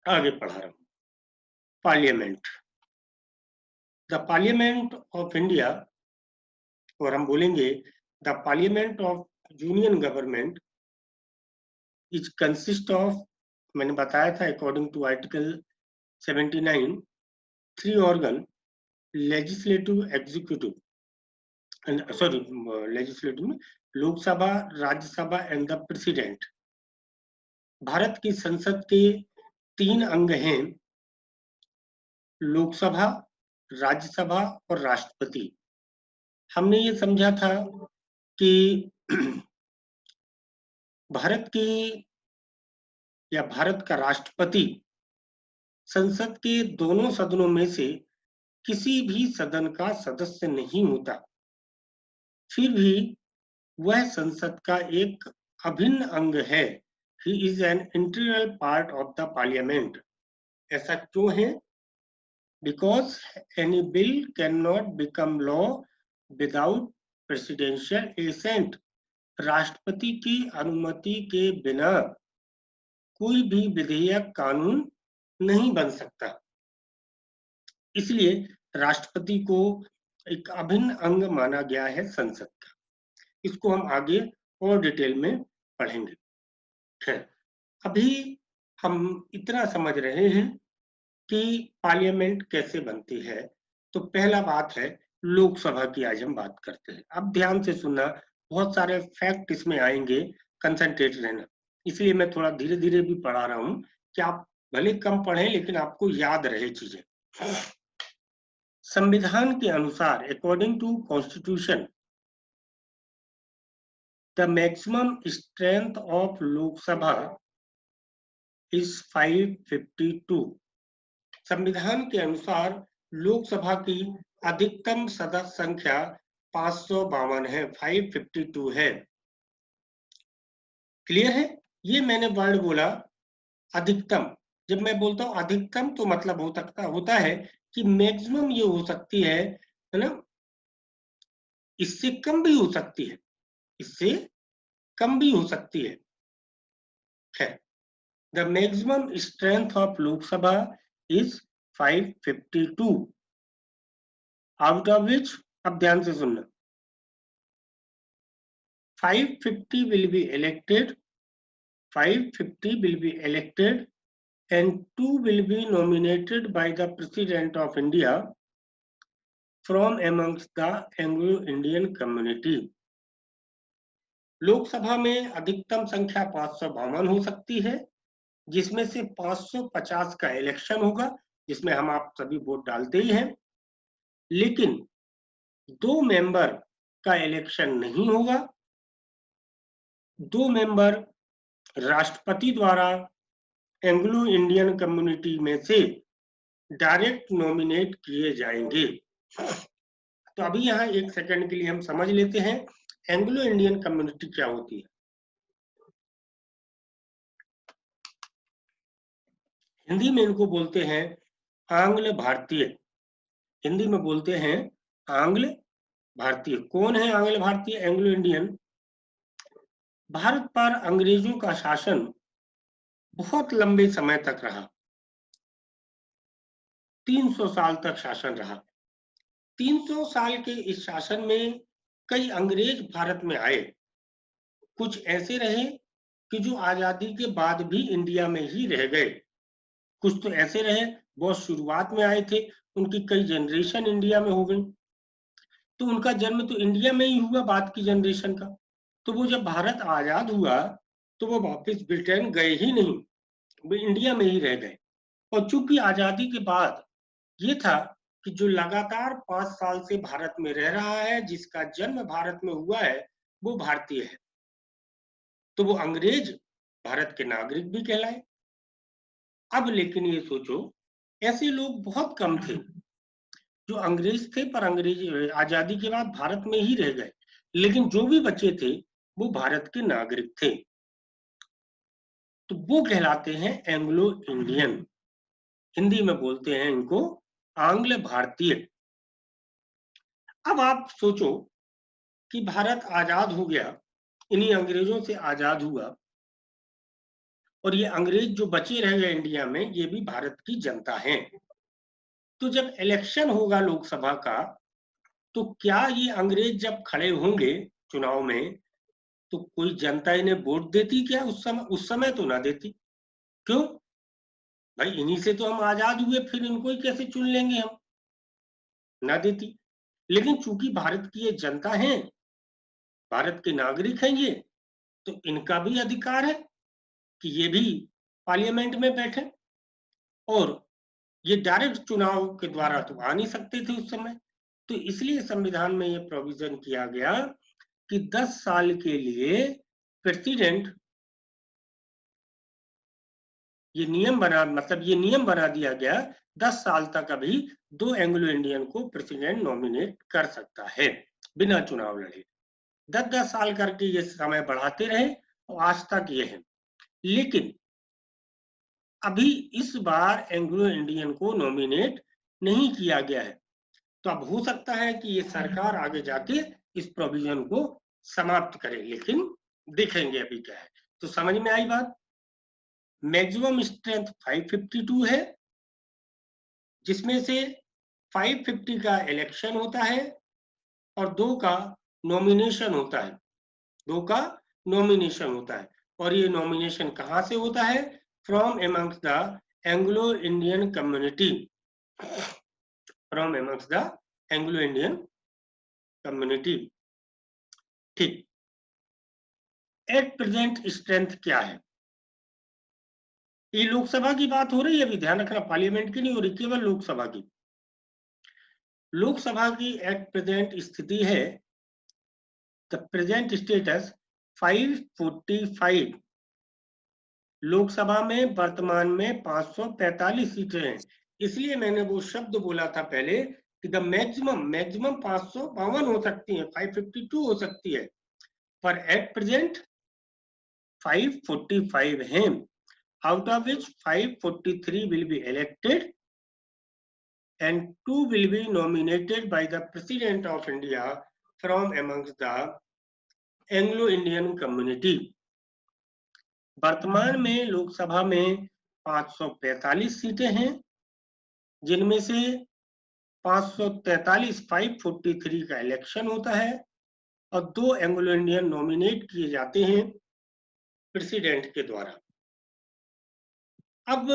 आगे पढ़ा रहा हूँ। Parliament, the parliament of India, और हम बोलेंगे the parliament of union government is consist of, मैंने बताया था according to article 79, 3 organ, legislative, executive, sorry legislative में Lok Sabha, Rajya Sabha and the president. Bharat की संसद के 3 अंग हैं, लोकसभा, राज्यसभा और राष्ट्रपति। हमने ये समझा था कि भारत की या भारत का राष्ट्रपति संसद के दोनों सदनों में से किसी भी सदन का सदस्य नहीं होता, फिर भी वह संसद का एक अभिन्न अंग है। He is an integral part of the parliament. ऐसा क्यों है? Because any bill can not become law without presidential assent. राष्ट्रपति की अनुमति के बिना कोई भी विधेयक कानून नहीं बन सकता। इसलिए राष्ट्रपति को एक अभिन्न अंग माना गया है संसद का। इसको हम आगे और डिटेल में पढ़ेंगे। खैर, अभी हम इतना समझ रहे हैं कि पार्लियामेंट कैसे बनती है, तो पहला बात है लोकसभा की। आज हम बात करते हैं। अब ध्यान से सुनना, बहुत सारे फैक्ट इसमें आएंगे, कंसंट्रेट रहना। इसलिए मैं थोड़ा धीरे धीरे भी पढ़ा रहा हूं कि आप भले कम पढ़ें लेकिन आपको याद रहे चीजें। संविधान के अनुसार, according to constitution, the maximum strength of Lok Sabha is 552। संविधान के अनुसार लोकसभा की अधिकतम सदस्य संख्या 552 है, 552 है। क्लियर है? ये मैंने वर्ड बोला अधिकतम। जब मैं बोलता हूं अधिकतम तो मतलब होता है कि मैक्सिमम ये हो सकती है ना, इससे कम भी हो सकती है, इससे कम भी हो सकती है। खैर, the maximum strength of Lok Sabha is 552, out of which, अब ध्यान से सुनना, 550 will be elected, 550 will be elected and 2 will be nominated by the President of India from amongst the Anglo-Indian community. Lok Sabha में अधिकतम संख्या 552 हो सकती है, जिसमें से 550 का इलेक्शन होगा, जिसमें हम आप सभी वोट डालते ही हैं, लेकिन 2 मेंबर का इलेक्शन नहीं होगा। 2 मेंबर राष्ट्रपति द्वारा एंग्लो इंडियन कम्युनिटी में से डायरेक्ट नॉमिनेट किए जाएंगे। तो अभी यहाँ एक सेकंड के लिए हम समझ लेते हैं एंग्लो इंडियन कम्युनिटी क्या होती है। हिंदी में इनको बोलते हैं आंग्ल भारतीय। हिंदी में बोलते हैं आंग्ल भारतीय। कौन है आंग्ल भारतीय? Anglo Indian. भारत पर अंग्रेजों का शासन बहुत लंबे समय तक रहा, 300 साल तक शासन रहा। 300 साल के इस शासन में कई अंग्रेज भारत में आए। कुछ ऐसे रहे कि जो आजादी के बाद भी इंडिया में ही रह गए। कुछ तो ऐसे रहे बहुत शुरुआत में आए थे, उनकी कई जनरेशन इंडिया में हो गई, तो उनका जन्म तो इंडिया में ही हुआ बाद की जनरेशन का। तो वो जब भारत आजाद हुआ तो वो वापस ब्रिटेन गए ही नहीं, वो इंडिया में ही रह गए। और चूंकि आजादी के बाद ये था कि जो लगातार 5 साल से भारत में रह रहा है, जिसका जन्म भारत में हुआ है, वो भारतीय है, तो वो अंग्रेज भारत के नागरिक भी कहलाए। अब लेकिन ये सोचो, ऐसे लोग बहुत कम थे जो अंग्रेज थे पर अंग्रेज आजादी के बाद भारत में ही रह गए, लेकिन जो भी बचे थे वो भारत के नागरिक थे, तो वो कहलाते हैं एंग्लो इंडियन। हिंदी में बोलते हैं इनको आंग्ल भारतीय। अब आप सोचो कि भारत आजाद हो गया, इन्हीं अंग्रेजों से आजाद हुआ, और ये अंग्रेज जो बचे रह गए इंडिया में, ये भी भारत की जनता है। तो जब इलेक्शन होगा लोकसभा का, तो क्या ये अंग्रेज जब खड़े होंगे चुनाव में, तो कोई जनता इन्हें वोट देती क्या? उस समय तो ना देती। क्यों भाई? इन्हीं से तो हम आजाद हुए, फिर इनको ही कैसे चुन लेंगे हम? ना देती। लेकिन चूंकि भारत की ये जनता है, भारत के नागरिक हैं ये, तो इनका भी अधिकार है कि ये भी पार्लियामेंट में बैठे। और ये डायरेक्ट चुनाव के द्वारा तो आ नहीं सकते थे उस समय। तो इसलिए संविधान में ये प्रोविजन किया गया कि 10 साल के लिए प्रेसिडेंट, ये नियम बना दिया गया, 10 साल तक अभी 2 एंग्लो इंडियन को प्रेसिडेंट नॉमिनेट कर सकता है बिना चुनाव लड़े। 10-10 साल करके ये समय बढ़ाते रहे और आज तक ये है। लेकिन अभी इस बार एंग्लो इंडियन को नॉमिनेट नहीं किया गया है। तो अब हो सकता है कि ये सरकार आगे जाके इस प्रोविजन को समाप्त करे, लेकिन देखेंगे अभी क्या है। तो समझ में आई बात? मैक्सिमम स्ट्रेंथ 552 है, जिसमें से 550 का इलेक्शन होता है और 2 का नॉमिनेशन होता है। 2 का नॉमिनेशन होता है। और ये नॉमिनेशन कहां से होता है? From amongst the Anglo Indian community. From amongst the Anglo Indian community. ठीक। एट प्रेजेंट स्ट्रेंथ क्या है? ये लोकसभा की बात हो रही है, अभी ध्यान रखना, पार्लियामेंट की नहीं हो रही, केवल लोकसभा की। लोकसभा की एट प्रेजेंट स्थिति है, द प्रेजेंट स्टेटस 545। लोकसभा में वर्तमान में 545 सीटें हैं। इसलिए मैंने वो शब्द बोला था पहले कि द मैक्सिमम 552 हो सकती है, 552 हो सकती है, पर एट प्रेजेंट 545 हैं, out of which 543 will be elected and 2 will be nominated by the President of India from amongst the Anglo-Indian community. वर्तमान में लोकसभा में 545 सीटें हैं, जिनमें से 543 का इलेक्शन होता है और 2 एंग्लो इंडियन नॉमिनेट किए जाते हैं प्रेसिडेंट के द्वारा। अब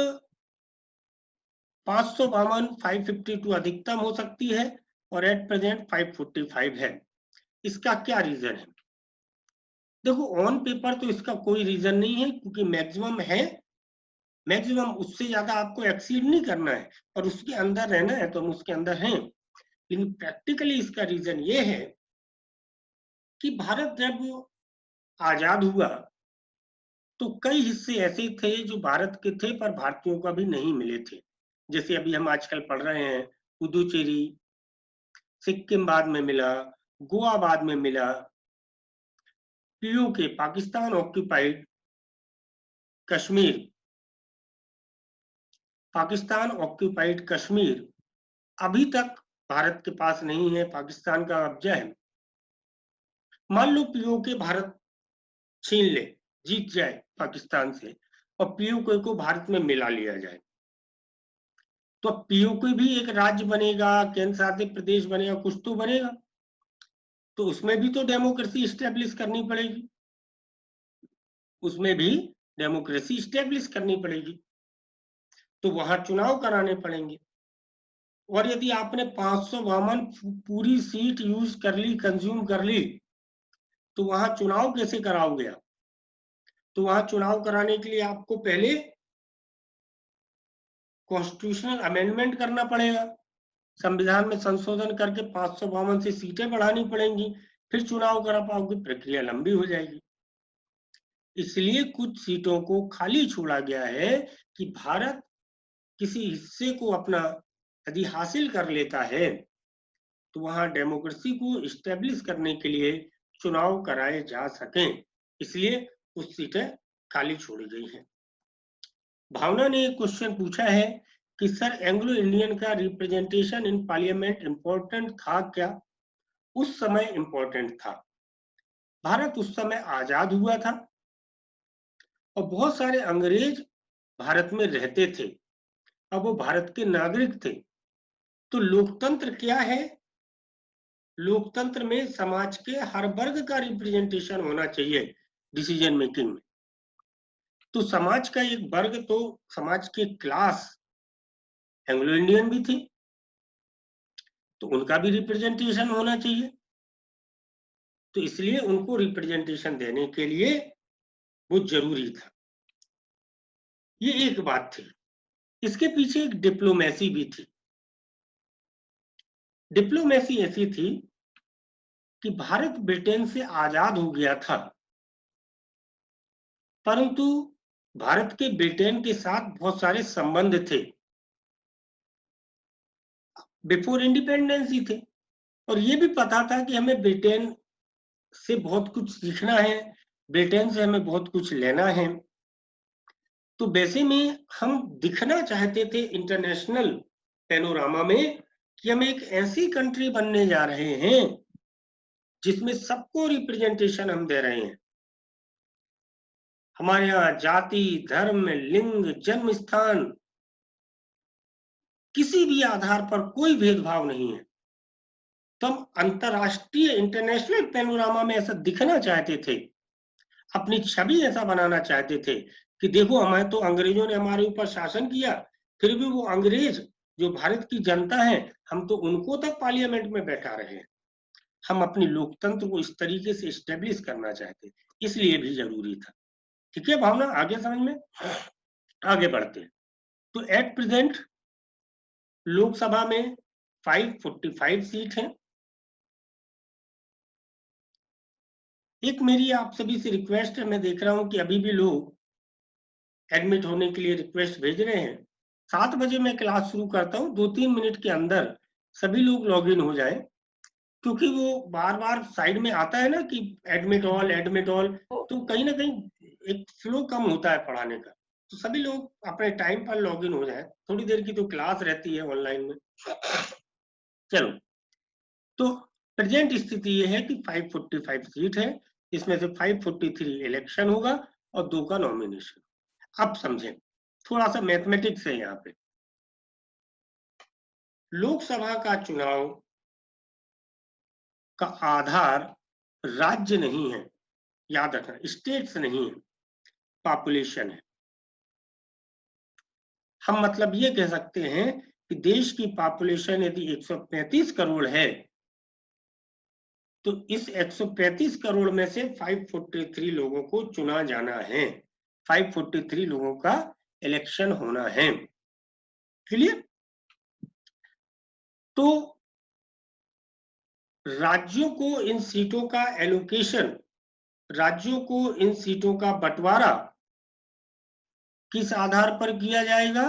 552 552 अधिकतम हो सकती है और एट प्रेजेंट 545 है। इसका क्या रीजन है? देखो, ऑन पेपर तो इसका कोई रीजन नहीं है, क्योंकि मैक्सिमम है, मैक्सिमम उससे ज्यादा आपको एक्सीड नहीं करना है और उसके अंदर रहना है, तो हम उसके अंदर हैं। लेकिन प्रैक्टिकली इसका रीजन ये है कि भारत जब आजाद हुआ तो कई हिस्से ऐसे थे जो भारत के थे पर भारतीयों को अभी नहीं मिले थे। जैसे अभी हम आजकल पढ़ रहे हैं, पुदुचेरी, सिक्किम बाद में मिला, गोवा बाद में मिला, PoK Pakistan occupied Kashmir, Pakistan occupied Kashmir अभी तक भारत के पास नहीं है, पाकिस्तान का कब्जा है। मान लो पीओके भारत छीन ले, जीत जाए पाकिस्तान से और पीओके को भारत में मिला लिया जाए, तो पीओके भी एक राज्य बनेगा, केंद्र शासित प्रदेश बनेगा, कुछ तो बनेगा। तो उसमें भी तो डेमोक्रेसी स्टेब्लिश करनी पड़ेगी, उसमें भी डेमोक्रेसी स्टेब्लिश करनी पड़ेगी, तो वहां चुनाव कराने पड़ेंगे। और यदि आपने 552 पूरी सीट यूज कर ली, कंज्यूम कर ली, तो वहां चुनाव कैसे कराओगे आप? तो वहां चुनाव कराने के लिए आपको पहले कॉन्स्टिट्यूशनल अमेंडमेंट करना पड़ेगा, संविधान में संशोधन करके 552 से सीटें बढ़ानी पड़ेंगी, फिर चुनाव करा पाओगे, प्रक्रिया लंबी हो जाएगी। इसलिए कुछ सीटों को खाली छोड़ा गया है कि भारत किसी हिस्से को अपना यदि हासिल कर लेता है तो वहां डेमोक्रेसी को स्टेब्लिश करने के लिए चुनाव कराए जा सकें, इसलिए कुछ सीटें खाली छोड़ी गई हैं। भावना ने एक क्वेश्चन पूछा है कि सर, एंग्लो इंडियन का रिप्रेजेंटेशन इन पार्लियामेंट इंपॉर्टेंट था क्या? उस समय इंपॉर्टेंट था। भारत उस समय आजाद हुआ था और बहुत सारे अंग्रेज भारत में रहते थे। अब वो भारत के नागरिक थे। तो लोकतंत्र क्या है? लोकतंत्र में समाज के हर वर्ग का रिप्रेजेंटेशन होना चाहिए डिसीजन मेकिंग में। तो समाज का एक वर्ग, तो समाज की क्लास एंग्लो इंडियन भी थी, तो उनका भी रिप्रेजेंटेशन होना चाहिए। तो इसलिए उनको रिप्रेजेंटेशन देने के लिए वो जरूरी था। ये एक बात थी। इसके पीछे एक डिप्लोमेसी भी थी। डिप्लोमेसी ऐसी थी कि भारत ब्रिटेन से आजाद हो गया था, परंतु भारत के ब्रिटेन के साथ बहुत सारे संबंध थे, बिफोर इंडिपेंडेंस ही थे। और ये भी पता था कि हमें ब्रिटेन से बहुत कुछ सीखना है, ब्रिटेन से हमें बहुत कुछ लेना है। तो वैसे में हम दिखना चाहते थे इंटरनेशनल पैनोरामा में कि हम एक ऐसी कंट्री बनने जा रहे हैं जिसमें सबको रिप्रेजेंटेशन हम दे रहे हैं। हमारे यहाँ जाति, धर्म, लिंग, जन्म स्थान, किसी भी आधार पर कोई भेदभाव नहीं है। तो हम अंतरराष्ट्रीय इंटरनेशनल पैनोरामा में ऐसा दिखना चाहते थे, अपनी छवि ऐसा बनाना चाहते थे कि देखो, हमें तो अंग्रेजों ने हमारे ऊपर शासन किया, फिर भी वो अंग्रेज जो भारत की जनता है, हम तो उनको तक पार्लियामेंट में बैठा रहे हैं। हम अपनी लोकतंत्र को इस तरीके से स्टेब्लिश करना चाहते, इसलिए भी जरूरी था। ठीक है भावना, आगे समझ में? आगे बढ़ते हैं। तो एट प्रेजेंट लोकसभा में 545 सीट हैं। एक मेरी आप सभी से रिक्वेस्ट है, मैं देख रहा हूं कि अभी भी लोग एडमिट होने के लिए रिक्वेस्ट भेज रहे हैं। 7 बजे मैं क्लास शुरू करता हूँ, 2-3 मिनट के अंदर सभी लोग लॉग इन हो जाए, क्योंकि वो बार बार साइड में आता है ना कि एडमिट ऑल, एडमिट ऑल, तो कहीं ना कहीं एक फ्लो कम होता है पढ़ाने का। तो सभी लोग अपने टाइम पर लॉग इन हो जाए, थोड़ी देर की तो क्लास रहती है ऑनलाइन में। चलो, तो प्रेजेंट स्थिति ये है कि 545 सीट है, इसमें से 543 इलेक्शन होगा और 2 का नॉमिनेशन। अब समझें, थोड़ा सा मैथमेटिक्स है यहाँ पे। लोकसभा का चुनाव का आधार राज्य नहीं है, याद रखना, स्टेट्स नहीं है, पॉपुलेशन है। हम मतलब ये कह सकते हैं कि देश की पॉपुलेशन यदि 135 करोड़ है, तो इस 135 करोड़ में से 543 लोगों को चुना जाना है, 543 लोगों का इलेक्शन होना है। क्लियर? तो राज्यों को इन सीटों का एलोकेशन, राज्यों को इन सीटों का बंटवारा किस आधार पर किया जाएगा?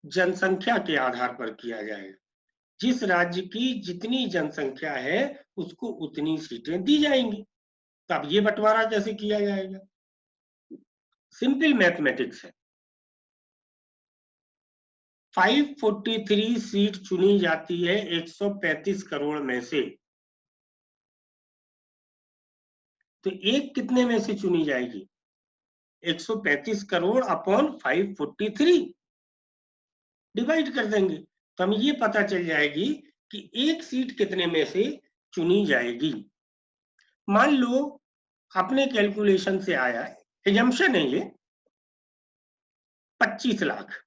जनसंख्या के आधार पर किया जाएगा। जिस राज्य की जितनी जनसंख्या है उसको उतनी सीटें दी जाएंगी। तो अब ये बंटवारा कैसे किया जाएगा? सिंपल मैथमेटिक्स है। 543 सीट चुनी जाती है 135 करोड़ में से, तो एक कितने में से चुनी जाएगी? 135 करोड़ अपॉन 543 डिवाइड कर देंगे, तो हमें ये पता चल जाएगी कि एक सीट कितने में से चुनी जाएगी। मान लो अपने कैलकुलेशन से आया, एजम्पशन है ये, 25 लाख।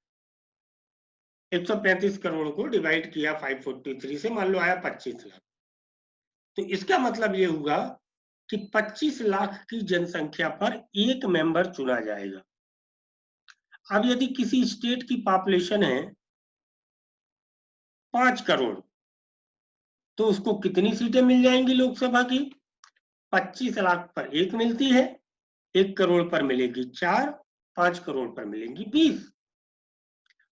135 करोड़ को डिवाइड किया 543 से, मान लो आया 25 लाख। तो इसका मतलब ये हुआ कि 25 लाख की जनसंख्या पर एक मेंबर चुना जाएगा। अब यदि किसी स्टेट की पॉपुलेशन है 5 करोड़, तो उसको कितनी सीटें मिल जाएंगी लोकसभा की? 25 लाख पर एक मिलती है, 1 करोड़ पर मिलेगी 4, 5 करोड़ पर मिलेंगी 20।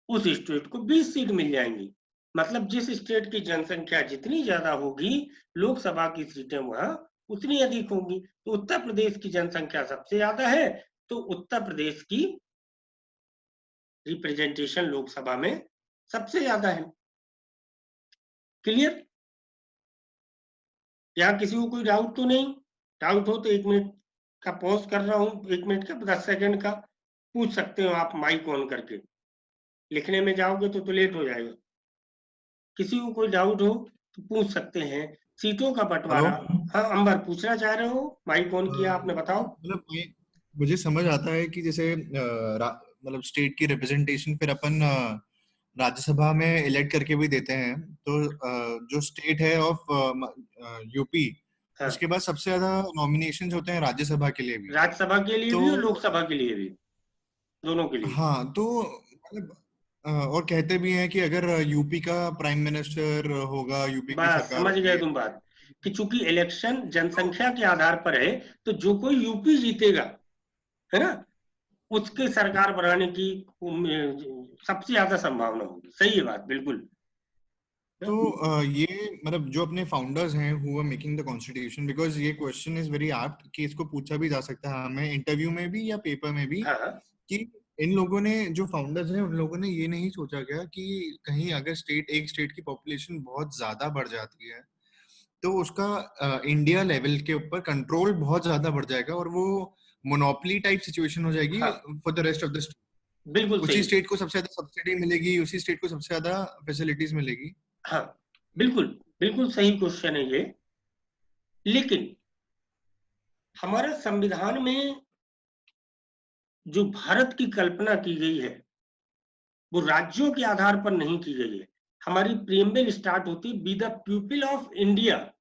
उस स्टेट को 20 सीट मिल जाएंगी। मतलब जिस स्टेट की जनसंख्या जितनी ज्यादा होगी, लोकसभा की सीटें वहां उतनी अधिक होंगी। तो उत्तर प्रदेश की जनसंख्या सबसे ज्यादा है, तो उत्तर प्रदेश की रिप्रेजेंटेशन लोकसभा में सबसे ज्यादा है। क्लियर? यहाँ किसी को कोई डाउट तो नहीं? डाउट हो तो 1 मिनट का पॉज कर रहा हूं, 1 मिनट का, 10 सेकंड का, पूछ सकते हो आप माइक ऑन करके। लिखने में जाओगे तो लेट हो जाएगा। किसी को कोई डाउट हो तो पूछ सकते हैं। सीटों का हेलो। बंटवारा। हाँ अंबर, पूछना चाह रहे हो? माइक ऑन किया आपने, बताओ। मतलब मुझे समझ आता है कि जैसे मतलब स्टेट की रिप्रेजेंटेशन फिर अपन राज्यसभा में इलेक्ट करके भी देते हैं। तो जो स्टेट है ऑफ यूपी, हाँ, उसके बाद सबसे ज्यादा नॉमिनेशंस होते हैं राज्यसभा के लिए भी। राज्यसभा के लिए तो भी और लोकसभा के लिए भी, दोनों के लिए। हाँ, तो मतलब और कहते भी हैं कि अगर यूपी का प्राइम मिनिस्टर होगा, यूपी की बस सरकार समझ होगी। गए तुम बात, कि चूंकि इलेक्शन जनसंख्या के आधार पर है, तो जो कोई यूपी जीतेगा, है ना, उसके सरकार बनाने की सबसे ज्यादा संभावना होगी। सही है बात, बिल्कुल। तो ये मतलब जो अपने फाउंडर्स हैं who are making the constitution, because ये क्वेश्चन इज वेरी एप्ट कि इसको पूछा भी जा सकता है हमें इंटरव्यू में भी या पेपर में भी, हाँ हाँ कि इन लोगों ने, जो फाउंडर्स हैं, उन लोगों ने ये नहीं सोचा गया कि कहीं अगर एक स्टेट की पॉपुलेशन बहुत ज्यादा बढ़ जाती है तो उसका इंडिया लेवल के ऊपर कंट्रोल बहुत ज्यादा बढ़ जाएगा और वो मोनोपोली टाइप सिचुएशन हो जाएगी हाँ, for the rest of the state. बिल्कुल उसी सही। स्टेट को सबसे ज्यादा सब्सिडी मिलेगी, उसी स्टेट को सबसे ज्यादा फैसिलिटीज मिलेगी। हाँ, बिल्कुल बिल्कुल सही क्वेश्चन है ये। लेकिन हमारे संविधान में जो भारत की कल्पना की गई है, वो राज्यों के आधार पर नहीं की गई है। हमारी प्रीएम्बल स्टार्ट होती be the people of India.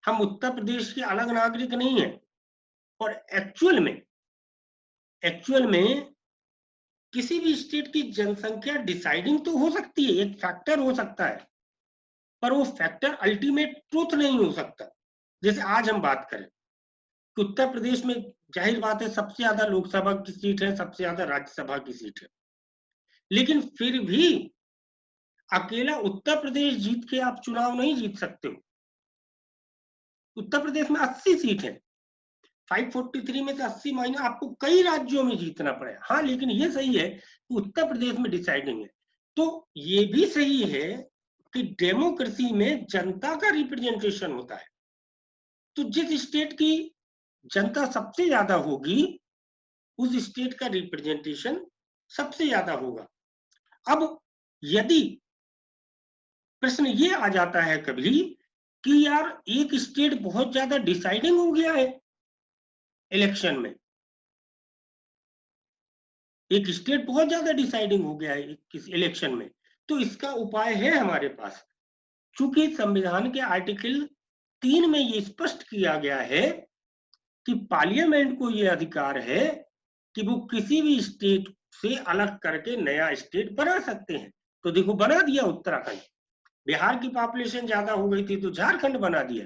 हम उत्तर प्रदेश के अलग नागरिक नहीं है। और एक्चुअल में किसी भी स्टेट की जनसंख्या डिसाइडिंग तो हो सकती है, एक फैक्टर हो सकता है, पर वो फैक्टर अल्टीमेट ट्रूथ नहीं हो सकता। जैसे आज हम बात करें कि उत्तर प्रदेश में, जाहिर बात है, सबसे ज्यादा लोकसभा की सीट है, सबसे ज्यादा राज्यसभा की सीट है। लेकिन फिर भी अकेला उत्तर प्रदेश जीत के आप चुनाव नहीं जीत सकते हो। उत्तर प्रदेश में 80 सीट है, 543 में से 80 माइनस आपको कई राज्यों में जीतना पड़ेगा। हाँ, लेकिन ये सही है कि उत्तर प्रदेश में डिसाइडिंग है। तो ये भी सही है कि डेमोक्रेसी में जनता का रिप्रेजेंटेशन होता है। तो जिस स्टेट की जनता सबसे ज्यादा होगी, उस स्टेट का रिप्रेजेंटेशन सबसे ज्यादा होगा। अब यदि प्रश्न ये आ जाता है कभी कि यार एक स्टेट बहुत ज्यादा डिसाइडिंग हो गया है इलेक्शन में, एक स्टेट बहुत ज्यादा डिसाइडिंग हो गया है किस इलेक्शन में, तो इसका उपाय है हमारे पास। चूंकि संविधान के आर्टिकल 3 में ये स्पष्ट किया गया है कि पार्लियामेंट को ये अधिकार है कि वो किसी भी स्टेट से अलग करके नया स्टेट बना सकते हैं। तो देखो, बना दिया उत्तराखंड। बिहार की पॉपुलेशन ज्यादा हो गई थी तो झारखंड बना दिया।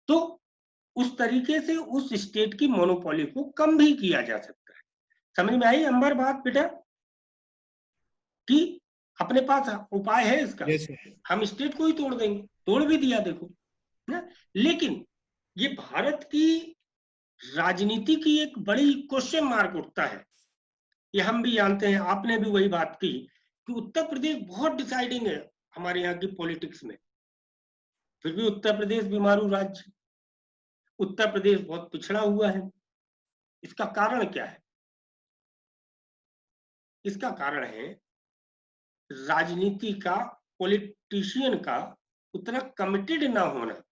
तो उस तरीके से उस स्टेट की मोनोपोली को कम भी किया जा सकता है। समझ में आई अंबर बात बेटा, कि अपने पास उपाय है इसका। यस। हम स्टेट को ही तोड़ देंगे, तोड़ भी दिया देखो ना। लेकिन ये भारत की राजनीति की एक बड़ी क्वेश्चन मार्क उठता है। ये हम भी जानते हैं, आपने भी वही बात की कि उत्तर प्रदेश बहुत डिसाइडिंग है हमारे यहाँ की पॉलिटिक्स में। फिर भी उत्तर प्रदेश बीमारू राज्य, उत्तर प्रदेश बहुत पिछड़ा हुआ है। इसका कारण क्या है? इसका कारण है राजनीति का, पॉलिटिशियन का उतना कमिटेड ना होना।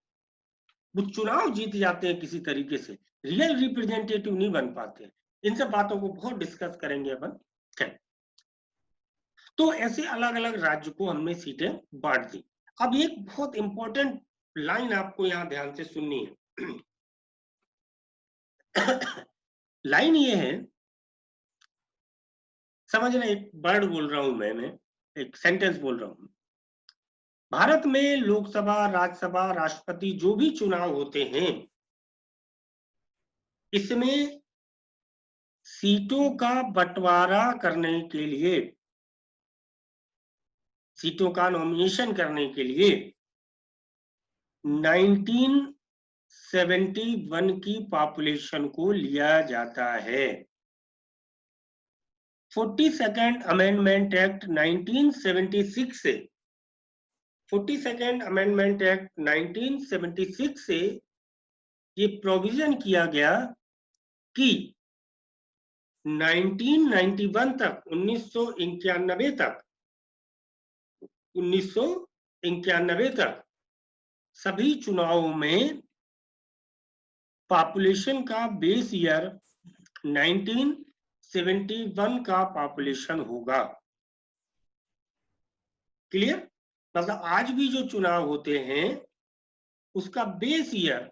वो चुनाव जीत जाते हैं किसी तरीके से, रियल रिप्रेजेंटेटिव नहीं बन पाते। इन सब बातों को बहुत डिस्कस करेंगे अपन। तो ऐसे अलग अलग राज्य को हमने सीटें बांट दी। अब एक बहुत इंपॉर्टेंट लाइन आपको यहां ध्यान से सुननी है। लाइन ये है, समझना, एक वर्ड बोल रहा हूं मैं एक सेंटेंस बोल रहा हूं। भारत में लोकसभा, राज्यसभा, राष्ट्रपति जो भी चुनाव होते हैं, इसमें सीटों का बंटवारा करने के लिए, सीटों का नॉमिनेशन करने के लिए 1971 की पॉपुलेशन को लिया जाता है। 42nd अमेंडमेंट एक्ट 1976 से, 42nd अमेंडमेंट एक्ट 1976 से ये प्रोविजन किया गया कि 1991 तक 1991 तक सभी चुनावों में पॉपुलेशन का बेस ईयर 1971 का पॉपुलेशन होगा। क्लियर? मतलब आज भी जो चुनाव होते हैं उसका बेस ईयर,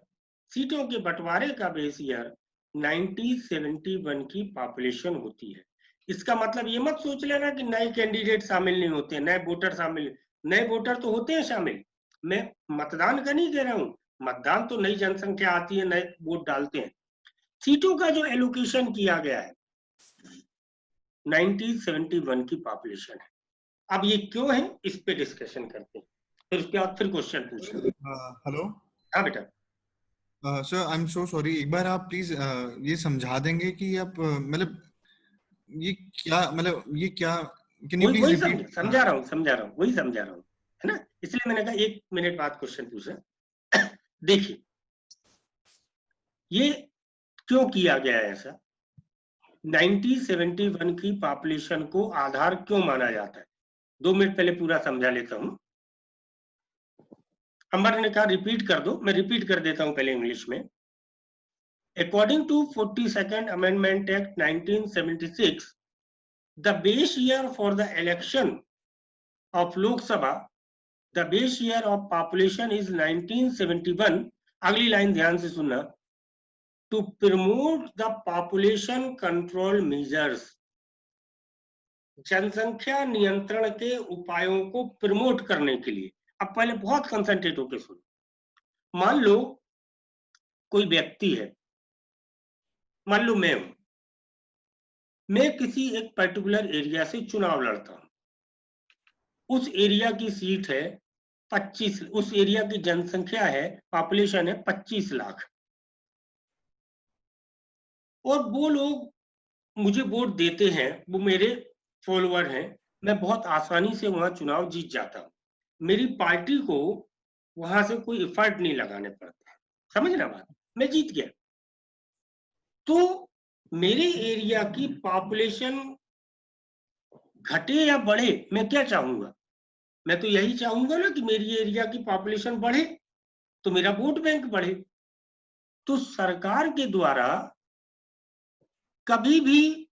सीटों के बंटवारे का बेस ईयर 1971 की पॉपुलेशन होती है। इसका मतलब ये मत सोच लेना कि नए कैंडिडेट शामिल नहीं होते, नए वोटर शामिल, नए वोटर तो होते हैं शामिल। मैं मतदान का नहीं कह रहा हूं, मतदान तो नई जनसंख्या आती है, नए वोट डालते हैं। सीटों का जो एलोकेशन किया गया है 1971 की पॉपुलेशन है। अब ये क्यों है इस पे डिस्कशन करते हैं, फिर उसके बाद फिर क्वेश्चन पूछना। हेलो। हाँ बेटा। Sir I am so sorry, एक बार आप प्लीज ये समझा देंगे कि आप मतलब ये क्या, मतलब ये क्या, कैन यू प्लीज वही रिपीट? समझा रहा हूँ, वही समझा रहा हूँ, है ना। इसलिए मैंने कहा 1 मिनट बाद क्वेश्चन पूछा। देखिए ये क्यों किया गया है ऐसा, 1971 की पॉपुलेशन को आधार क्यों माना जाता है, 2 मिनट पहले पूरा समझा लेता हूं। अमर ने कहा रिपीट कर दो, मैं रिपीट कर देता हूं पहले इंग्लिश में। According to 42nd amendment act 1976, the base year for the election of Lok Sabha, the base year of population is 1971। अगली लाइन ध्यान से सुनना। To promote the population control measures, जनसंख्या नियंत्रण के उपायों को प्रमोट करने के लिए। अब पहले बहुत कंसंट्रेट होकर सुनो। मान लो कोई व्यक्ति है, मान लो मैं हूं, मैं किसी एक पर्टिकुलर एरिया से चुनाव लड़ता हूं। उस एरिया की सीट है 25, उस एरिया की जनसंख्या है, पॉपुलेशन है 25 लाख, और वो लोग मुझे वोट देते हैं, वो मेरे फॉलोअर हैं, मैं बहुत आसानी से वहां चुनाव जीत जाता हूं। मेरी पार्टी को वहां से कोई एफर्ट नहीं लगाने पड़ता, समझना बात, मैं जीत गया। तो मेरे एरिया की पॉपुलेशन घटे या बढ़े, मैं क्या चाहूंगा, मैं तो यही चाहूंगा ना कि मेरी एरिया की पॉपुलेशन बढ़े तो मेरा वोट बैंक बढ़े। तो सरकार के द्वारा कभी भी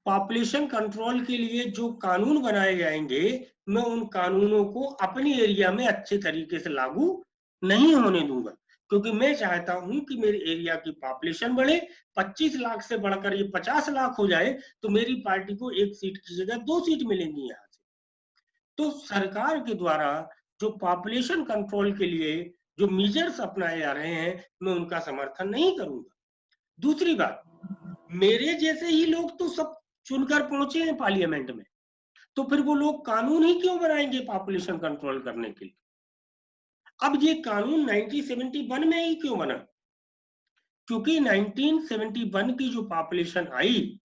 पॉपुलेशन कंट्रोल के लिए जो कानून बनाए जाएंगे, मैं उन कानूनों को अपनी एरिया में अच्छे तरीके से लागू नहीं होने दूंगा, क्योंकि मैं चाहता हूं कि मेरे एरिया की पॉपुलेशन बढ़े, 25 लाख से बढ़कर ये 50 लाख हो जाए, तो मेरी पार्टी को 1 सीट की जगह 2 सीट मिलेंगी यहाँ से। तो सरकार के द्वारा जो पॉपुलेशन कंट्रोल के लिए जो मेजर्स अपनाए जा रहे हैं, मैं उनका समर्थन नहीं करूंगा। दूसरी बात, मेरे जैसे ही लोग तो सब चुनकर पहुंचे हैं पार्लियामेंट में, तो फिर वो लोग कानून ही क्यों बनाएंगे पॉपुलेशन कंट्रोल करने के लिए। अब ये कानून 1971 में ही क्यों बना, क्योंकि 1971 की जो पॉपुलेशन आई,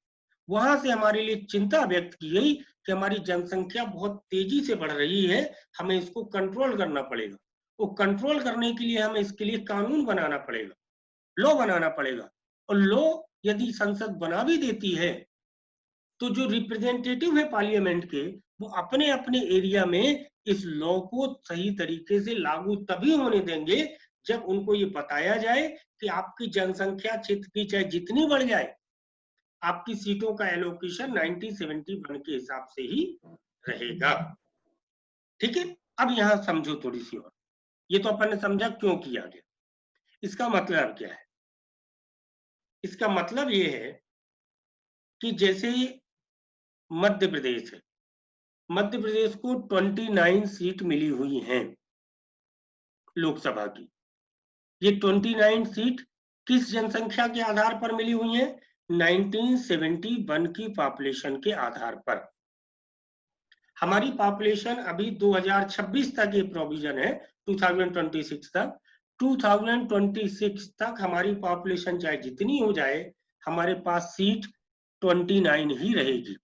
वहां से हमारे लिए चिंता व्यक्त की गई कि हमारी जनसंख्या बहुत तेजी से बढ़ रही है, हमें इसको कंट्रोल करना पड़ेगा। वो कंट्रोल करने के लिए हमें इसके लिए कानून बनाना पड़ेगा, लॉ बनाना पड़ेगा। और लॉ यदि संसद बना भी देती है, तो जो रिप्रेजेंटेटिव है पार्लियामेंट के, वो अपने अपने एरिया में इस लॉ को सही तरीके से लागू तभी होने देंगे जब उनको ये बताया जाए कि आपकी जनसंख्या क्षेत्र की चाहे जितनी बढ़ जाए, आपकी सीटों का एलोकेशन 1971 के हिसाब से ही रहेगा। ठीक है, अब यहां समझो थोड़ी सी और। ये तो अपन ने समझा क्यों किया गया, इसका मतलब क्या है। इसका मतलब ये है कि जैसे मध्य प्रदेश है, मध्य प्रदेश को 29 सीट मिली हुई हैं लोकसभा की। ये 29 सीट किस जनसंख्या के आधार पर मिली हुई हैं, 1971 की पॉपुलेशन के आधार पर। हमारी पॉपुलेशन अभी 2026 तक ये प्रोविजन है, 2026 तक, 2026 तक हमारी पॉपुलेशन चाहे जितनी हो जाए, हमारे पास सीट 29 ही रहेगी।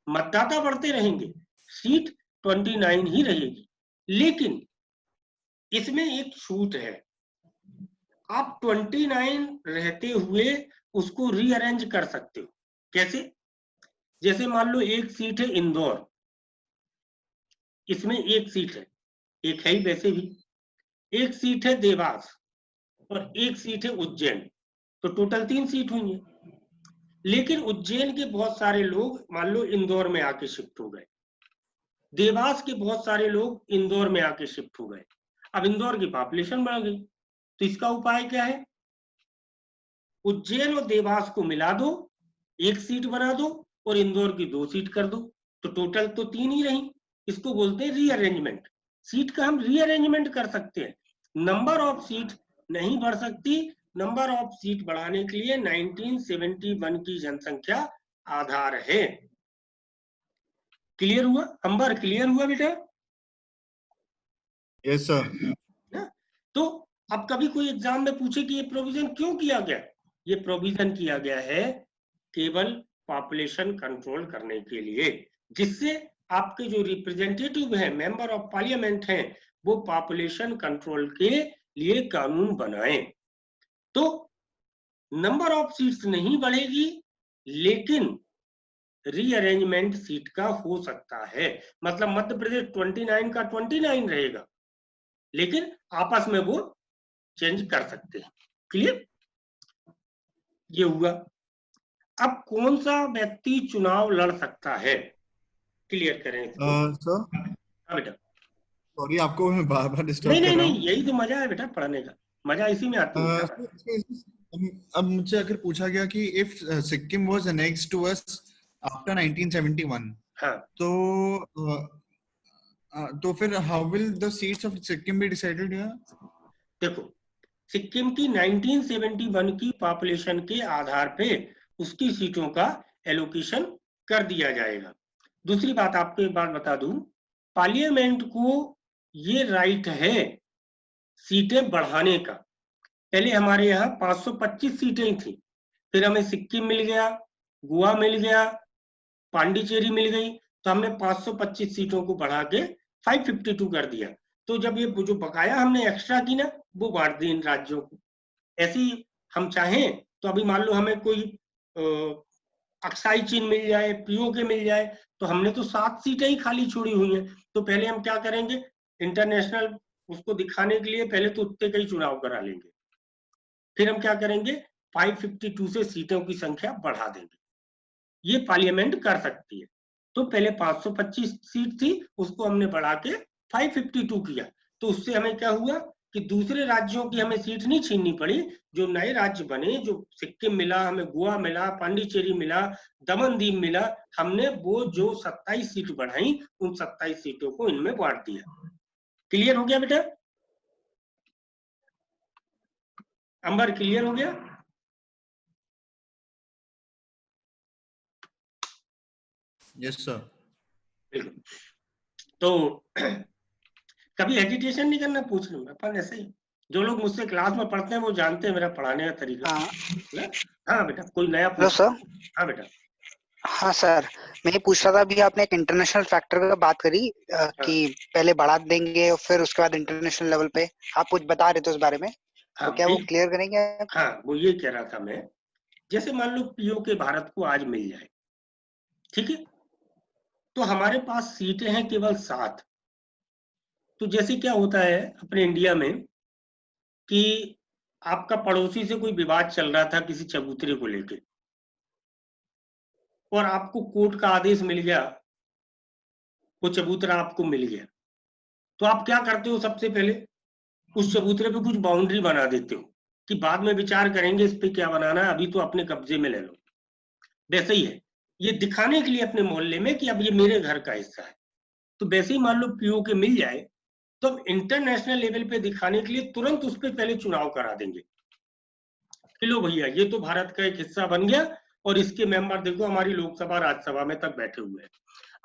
मतदाता बढ़ते रहेंगे, सीट 29 ही रहेगी। लेकिन इसमें एक छूट है, आप 29 रहते हुए उसको रीअरेंज कर सकते हो। कैसे? जैसे मान लो एक सीट है इंदौर, इसमें एक सीट है, एक है ही वैसे भी, एक सीट है देवास और एक सीट है उज्जैन, तो टोटल 3 सीट हुई है। लेकिन उज्जैन के बहुत सारे लोग मान लो इंदौर में आके शिफ्ट हो गए, देवास के बहुत सारे लोग इंदौर में आके शिफ्ट हो गए, अब इंदौर की पॉपुलेशन बढ़ गई, तो इसका उपाय क्या है? उज्जैन और देवास को मिला दो, एक सीट बना दो और इंदौर की 2 सीट कर दो, तो टोटल तो 3 ही रही। इसको बोलते हैं रीअरेंजमेंट। सीट का हम रीअरेंजमेंट कर सकते हैं, नंबर ऑफ सीट नहीं बढ़ सकती। नंबर ऑफ सीट बढ़ाने के लिए 1971 की जनसंख्या आधार है। क्लियर हुआ अंबर? क्लियर हुआ बेटा? Yes sir. तो अब कभी कोई एग्जाम में पूछे कि ये प्रोविजन क्यों किया गया, ये प्रोविजन किया गया है केवल पॉपुलेशन कंट्रोल करने के लिए, जिससे आपके जो रिप्रेजेंटेटिव हैं, मेंबर ऑफ पार्लियामेंट हैं, वो पॉपुलेशन कंट्रोल के लिए कानून बनाए। तो नंबर ऑफ सीट्स नहीं बढ़ेगी, लेकिन रीअरेंजमेंट सीट का हो सकता है। मतलब मध्य प्रदेश 29 का 29 रहेगा, लेकिन आपस में वो चेंज कर सकते हैं। क्लियर? ये हुआ। अब कौन सा व्यक्ति चुनाव लड़ सकता है, क्लियर करें इसको। सर हाँ बेटा। सॉरी, आपको मैं बार बार नहीं डिस्टर्ब कर नहीं रहा नहीं, हूँ। यही तो मजा है बेटा पढ़ने का, मजा इसी में आती है बेटा। अब मुझसे अगर पूछा गया कि if Sikkim was annexed to us after 1971, हाँ तो फिर how will the seats of Sikkim be decided here? देखो, सिक्किम की 1971 की पॉपुलेशन के आधार पे उसकी सीटों का एलोकेशन कर दिया जाएगा। दूसरी बात आपको एक बात बता दूं, पार्लियामेंट को ये राइट है सीटें बढ़ाने का। पहले हमारे यहाँ 525 सीटें थी, फिर हमें सिक्किम मिल गया, गोवा मिल गया, पांडिचेरी मिल गई, तो हमने 525 सीटों को बढ़ा के 552 कर दिया। तो जब ये जो बकाया हमने एक्स्ट्रा की ना, वो बांट दी इन राज्यों को। ऐसे ही हम चाहें तो अभी मान लो हमें कोई अक्साई चीन मिल जाए, पीओके मिल जाए, तो हमने तो 7 सीटें ही खाली छोड़ी हुई हैं, तो पहले हम क्या करेंगे, इंटरनेशनल उसको दिखाने के लिए पहले तो उतने का ही चुनाव करा लेंगे, फिर हम क्या करेंगे 552 से सीटों की संख्या बढ़ा देंगे। ये पार्लियामेंट कर सकती है। तो पहले 525 सीट थी, उसको हमने बढ़ा के 552 किया, तो उससे हमें क्या हुआ कि दूसरे राज्यों की हमें सीट नहीं छीननी पड़ी। जो नए राज्य बने, जो सिक्किम मिला, हमें गोवा मिला, पांडिचेरी मिला, दमन दीव मिला, हमने वो जो 27 सीट बढ़ाई, उन 27 सीटों को इनमें बांट दिया। क्लियर हो गया बेटा? अंबर क्लियर हो गया? Yes sir. बिल्कुल। तो कभी हेजिटेशन नहीं करना, पूछ लूंगा अपन ऐसे ही। जो लोग मुझसे क्लास में पढ़ते हैं वो जानते हैं मेरा पढ़ाने का तरीका। हाँ हाँ बेटा, कोई नया हेलो पूछ। सर। हाँ बेटा। हाँ सर, मैं ये पूछ रहा था, अभी आपने एक इंटरनेशनल फैक्टर का बात करी हाँ कि पहले बढ़ा देंगे और फिर उसके बाद इंटरनेशनल लेवल पे आप कुछ बता रहे थे उस बारे में, तो हाँ क्या वो क्लियर करेंगे आप? हाँ, वो ये कह रहा था मैं, जैसे मान लो पीओ के भारत को आज मिल जाए, ठीक है, तो हमारे पास सीटें हैं केवल 7। तो जैसे क्या होता है अपने इंडिया में कि आपका पड़ोसी से कोई विवाद चल रहा था किसी चबूतरे को लेके, और आपको कोर्ट का आदेश मिल गया, वो चबूतरा आपको मिल गया, तो आप क्या करते हो, सबसे पहले उस चबूतरे पे कुछ बाउंड्री बना देते हो कि बाद में विचार करेंगे इस पे क्या बनाना है, अभी तो अपने कब्जे में ले लो। वैसे ही है, ये दिखाने के लिए अपने मोहल्ले में कि अब ये मेरे घर का हिस्सा है। तो वैसे ही मान लो पीओ के मिल जाए, तो अब इंटरनेशनल लेवल पे दिखाने के लिए तुरंत उस पर पहले चुनाव करा देंगे कि लो भैया ये तो भारत का एक हिस्सा बन गया, और इसके मेंबर देखो हमारी लोकसभा राज्यसभा में तक बैठे हुए हैं।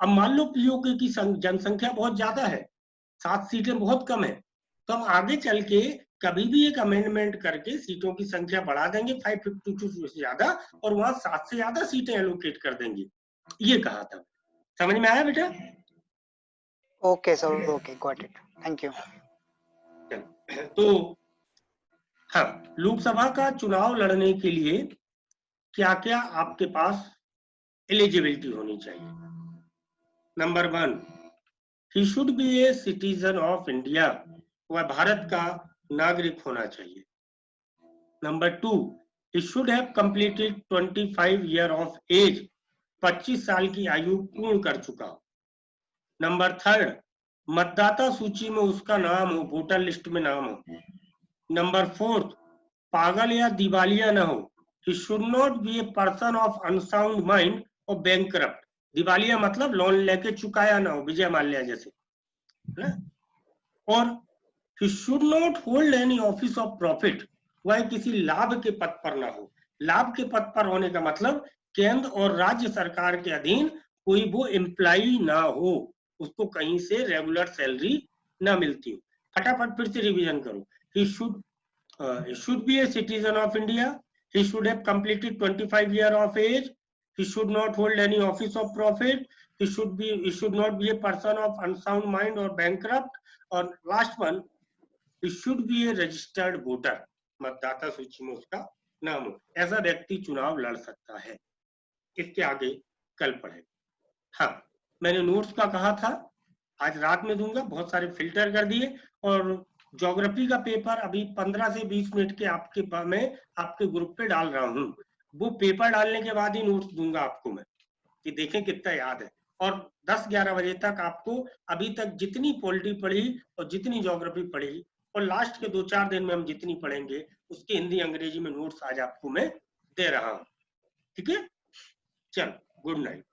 अब मान लो पीओके की जनसंख्या बहुत ज्यादा है, 7 सीटें बहुत कम है, तो हम आगे चल के कभी भी एक अमेंडमेंट करके सीटों की संख्या बढ़ा देंगे 552 से ज्यादा, और वहां 7 से ज्यादा सीटें एलोकेट कर देंगे। ये कहा था, समझ में आया बेटा? Okay sir, okay, got it, thank you. तो हाँ, लोकसभा का चुनाव लड़ने के लिए क्या क्या आपके पास एलिजिबिलिटी होनी चाहिए। Number 1, he should be a citizen of India, वह भारत का नागरिक होना चाहिए। Number 2, he should have completed 25 year of age, 25 साल की आयु पूर्ण कर चुका हो। नंबर 3, मतदाता सूची में उसका नाम हो, वोटर लिस्ट में नाम हो। नंबर 4, पागल या दिवालिया ना हो। he should not be a person of unsound mind or bankrupt। दिवालिया मतलब लोन लेके चुकाया ना हो, विजय माल्या जैसे, है ना। और he should not hold any office of profit, वह किसी लाभ के पद पर ना हो। लाभ के पद पर होने का मतलब केंद्र और राज्य सरकार के अधीन कोई वो एम्प्लॉई ना हो, उसको कहीं से रेगुलर सैलरी ना मिलती हो। फटाफट फिर से रिवीजन करो। he should be a citizen of India, he should have completed 25 year of age, he should not hold any office of profit, he should not be a person of unsound mind or bankrupt, और last one, he should be a registered voter, मतदाता सूची में उसका नाम हो। ऐसा व्यक्ति चुनाव लड़ सकता है। इसके आगे कल पढ़ेंगे। हाँ, मैंने नोट्स का कहा था आज रात में दूंगा, बहुत सारे फिल्टर कर दिए। और ज्योग्राफी का पेपर अभी 15 से 20 मिनट के मैं आपके ग्रुप पे डाल रहा हूँ। वो पेपर डालने के बाद ही नोट्स दूंगा आपको मैं, कि देखें कितना याद है। और 10-11 बजे तक आपको अभी तक जितनी पॉलिटी पढ़ी और जितनी ज्योग्राफी पढ़ी और लास्ट के 2-4 दिन में हम जितनी पढ़ेंगे उसके हिंदी अंग्रेजी में नोट्स आज आपको मैं दे रहा हूँ। ठीक है, चलो, गुड नाइट।